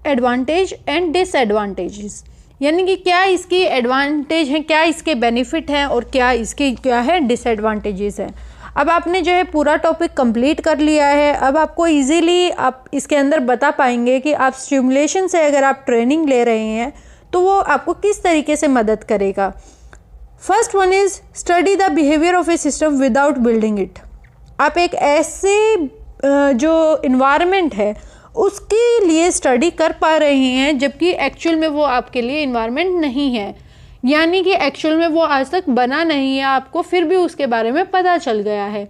Advantage and disadvantages, यानी कि क्या इसकी एडवांटेज है, क्या इसके बेनिफिट हैं और क्या इसके क्या है डिसएडवांटेजेस हैं। अब आपने जो है पूरा टॉपिक कंप्लीट कर लिया है। अब आपको इजीली आप इसके अंदर बता पाएंगे कि आप स्टिमुलेशन से अगर आप ट्रेनिंग ले रहे हैं तो वो आपको किस तरीके से मदद करेगा। First one is study the behaviour of A system without building it. आप एक ऐसे जो इन्वायरमेंट है उसके लिए स्टडी कर पा रहे हैं जबकि एक्चुअल में वो आपके लिए इन्वायरमेंट नहीं है, यानी कि एक्चुअल में वो आज तक बना नहीं है, आपको फिर भी उसके बारे में पता चल गया है।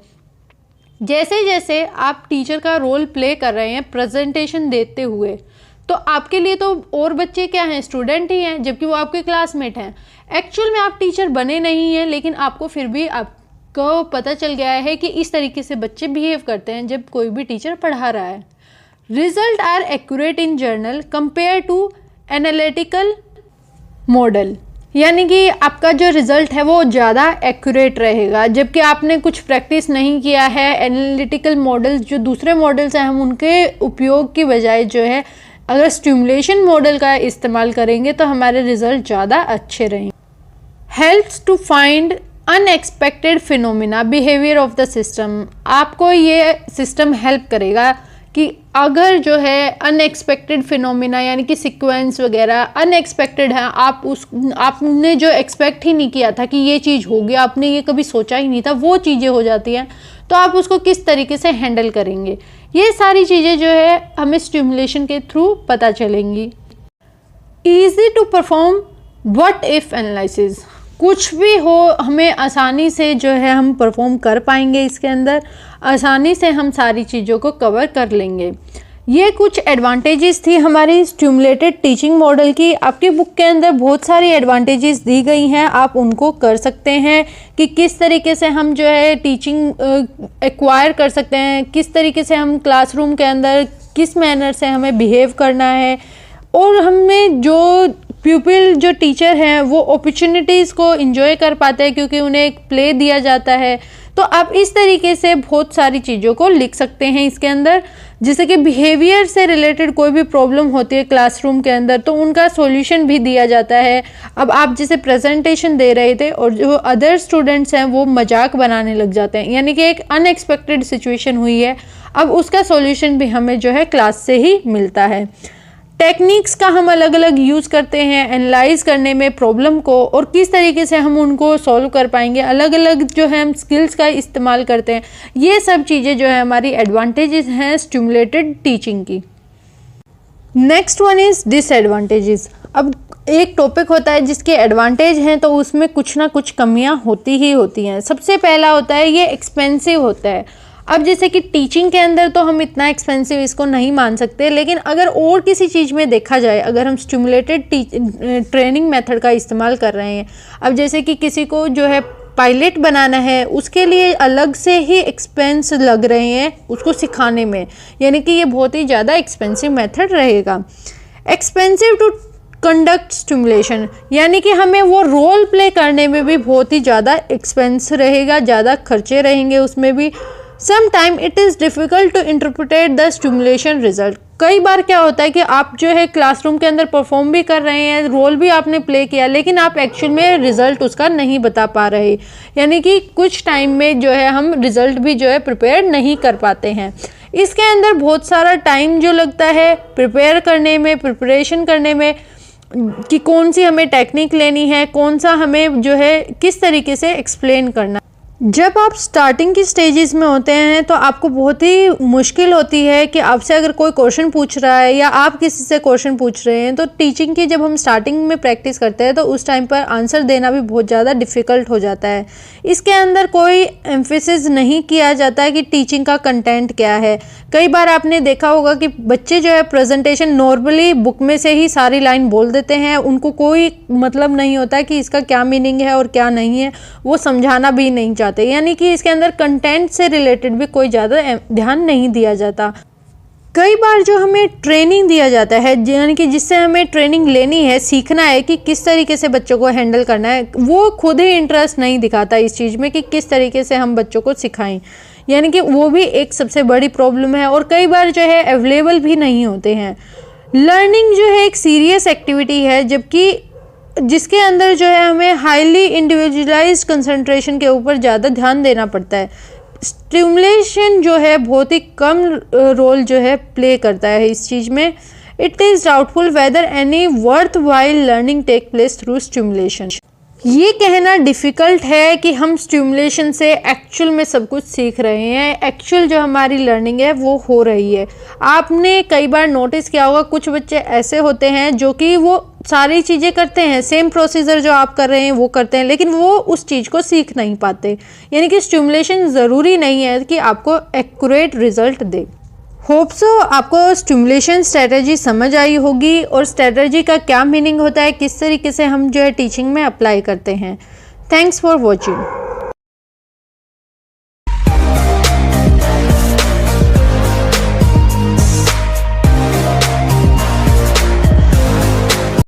जैसे जैसे आप टीचर का रोल प्ले कर रहे हैं प्रेजेंटेशन देते हुए, तो आपके लिए तो और बच्चे क्या हैं, स्टूडेंट ही हैं, जबकि वो आपके क्लासमेट हैं। एक्चुअल में आप टीचर बने नहीं हैं, लेकिन आपको फिर भी आपको पता चल गया है कि इस तरीके से बच्चे बिहेव करते हैं जब कोई भी टीचर पढ़ा रहा है। Result are accurate in general compare to analytical model, यानी कि आपका जो रिज़ल्ट है वो ज़्यादा एक्यूरेट रहेगा, जबकि आपने कुछ प्रैक्टिस नहीं किया है। एनालिटिकल मॉडल्स जो दूसरे मॉडल्स हैं, हम उनके उपयोग की बजाय जो है अगर स्टिमुलेशन मॉडल का इस्तेमाल करेंगे तो हमारे रिज़ल्ट ज़्यादा अच्छे रहेंगे। Helps to find unexpected phenomena behaviour of the system, आपको ये सिस्टम हेल्प करेगा कि अगर जो है अनएक्सपेक्टेड फिनोमिना यानी कि सीक्वेंस वगैरह अनएक्सपेक्टेड है, आपने जो एक्सपेक्ट ही नहीं किया था कि ये चीज़ होगी, आपने ये कभी सोचा ही नहीं था, वो चीज़ें हो जाती हैं, तो आप उसको किस तरीके से हैंडल करेंगे, ये सारी चीज़ें जो है हमें स्टिमुलेशन के थ्रू पता चलेंगी। Easy to perform what if analysis, कुछ भी हो हमें आसानी से जो है हम परफॉर्म कर पाएंगे, इसके अंदर आसानी से हम सारी चीज़ों को कवर कर लेंगे। ये कुछ एडवांटेजेस थी हमारी स्टिमुलेटेड टीचिंग मॉडल की। आपकी बुक के अंदर बहुत सारी एडवांटेजेस दी गई हैं, आप उनको कर सकते हैं कि किस तरीके से हम जो है टीचिंग एक्वायर कर सकते हैं, किस तरीके से हम क्लासरूम के अंदर किस मैनर से हमें बिहेव करना है, और हमें जो प्यूपिल जो टीचर हैं वो अपॉर्चुनिटीज़ को एंजॉय कर पाते हैं क्योंकि उन्हें एक प्ले दिया जाता है। तो आप इस तरीके से बहुत सारी चीज़ों को लिख सकते हैं इसके अंदर, जैसे कि बिहेवियर से रिलेटेड कोई भी प्रॉब्लम होती है क्लासरूम के अंदर तो उनका सॉल्यूशन भी दिया जाता है। अब आप जैसे प्रेजेंटेशन दे रहे थे और जो अदर स्टूडेंट्स हैं वो मजाक बनाने लग जाते हैं, यानी कि एक अनएक्सपेक्टेड सिचुएशन हुई है, अब उसका सॉल्यूशन भी हमें जो है क्लास से ही मिलता है। टेक्निक्स का हम अलग अलग यूज़ करते हैं एनालाइज करने में प्रॉब्लम को, और किस तरीके से हम उनको सॉल्व कर पाएंगे, अलग अलग जो है हम स्किल्स का इस्तेमाल करते हैं। ये सब चीज़ें जो है हमारी एडवांटेजेस हैं स्टिमुलेटेड टीचिंग की। Next one is disadvantages. अब एक टॉपिक होता है जिसके एडवांटेज हैं तो उसमें कुछ ना कुछ कमियां होती ही होती हैं। सबसे पहला होता है ये एक्सपेंसिव होता है। अब जैसे कि टीचिंग के अंदर तो हम इतना एक्सपेंसिव इसको नहीं मान सकते, लेकिन अगर और किसी चीज़ में देखा जाए, अगर हम स्टिमुलेटेड ट्रेनिंग मेथड का इस्तेमाल कर रहे हैं, अब जैसे कि किसी को जो है पायलट बनाना है, उसके लिए अलग से ही एक्सपेंस लग रहे हैं उसको सिखाने में, यानी कि ये बहुत ही ज़्यादा एक्सपेंसिव मेथड रहेगा। एक्सपेंसिव टू कंडक्ट स्टिमुलेशन, यानी कि हमें वो रोल प्ले करने में भी बहुत ही ज़्यादा एक्सपेंस रहेगा, ज़्यादा खर्चे रहेंगे उसमें भी। Sometime it is difficult to interpret the stimulation result. कई बार क्या होता है कि आप जो है क्लासरूम के अंदर परफॉर्म भी कर रहे हैं, रोल भी आपने प्ले किया, लेकिन आप एक्चुअल में रिज़ल्ट उसका नहीं बता पा रहे, यानी कि कुछ टाइम में जो है हम रिज़ल्ट भी जो है प्रिपेयर नहीं कर पाते हैं। इसके अंदर बहुत सारा टाइम जो लगता है प्रिपेयर करने में, प्रिपरेशन करने में, कि कौन सी हमें टेक्निक लेनी है, कौन सा हमें जो है किस तरीके से एक्सप्लेन करना। जब आप स्टार्टिंग की स्टेजेस में होते हैं तो आपको बहुत ही मुश्किल होती है कि आपसे अगर कोई क्वेश्चन पूछ रहा है या आप किसी से क्वेश्चन पूछ रहे हैं, तो टीचिंग की जब हम स्टार्टिंग में प्रैक्टिस करते हैं तो उस टाइम पर आंसर देना भी बहुत ज़्यादा डिफ़िकल्ट हो जाता है। इसके अंदर कोई एम्फेसिस नहीं किया जाता है कि टीचिंग का कंटेंट क्या है। कई बार आपने देखा होगा कि बच्चे जो है प्रेजेंटेशन नॉर्मली बुक में से ही सारी लाइन बोल देते हैं, उनको कोई मतलब नहीं होता कि इसका क्या मीनिंग है और क्या नहीं है, वो समझाना भी नहीं चाहते, यानी कि इसके अंदर कंटेंट से रिलेटेड भी कोई ज़्यादा ध्यान नहीं दिया जाता। कई बार जो हमें ट्रेनिंग दिया जाता है, यानी कि जिससे हमें ट्रेनिंग लेनी है, सीखना है कि किस तरीके से बच्चों को हैंडल करना है, वो खुद ही इंटरेस्ट नहीं दिखाता इस चीज़ में कि किस तरीके से हम बच्चों को सिखाएं, यानी कि वो भी एक सबसे बड़ी प्रॉब्लम है। और कई बार जो है अवेलेबल भी नहीं होते हैं। लर्निंग जो है एक सीरियस एक्टिविटी है, जबकि जिसके अंदर जो है हमें हाईली इंडिविजुअलाइज्ड कंसंट्रेशन के ऊपर ज़्यादा ध्यान देना पड़ता है। स्टिमुलेशन जो है बहुत ही कम रोल जो है प्ले करता है इस चीज़ में। It is doubtful whether any worthwhile learning take place through stimulation. ये कहना डिफ़िकल्ट है कि हम स्टिमुलेशन से एक्चुअल में सब कुछ सीख रहे हैं, एक्चुअल जो हमारी लर्निंग है वो हो रही है। आपने कई बार नोटिस किया होगा कुछ बच्चे ऐसे होते हैं जो कि वो सारी चीज़ें करते हैं, सेम प्रोसीजर जो आप कर रहे हैं वो करते हैं, लेकिन वो उस चीज़ को सीख नहीं पाते। यानी कि स्टिमुलेशन ज़रूरी नहीं है कि आपको एक्यूरेट रिजल्ट दे। होप सो आपको स्टिमुलेशन स्ट्रेटजी समझ आई होगी और स्ट्रेटजी का क्या मीनिंग होता है, किस तरीके से हम जो है टीचिंग में अप्लाई करते हैं। Thanks for watching.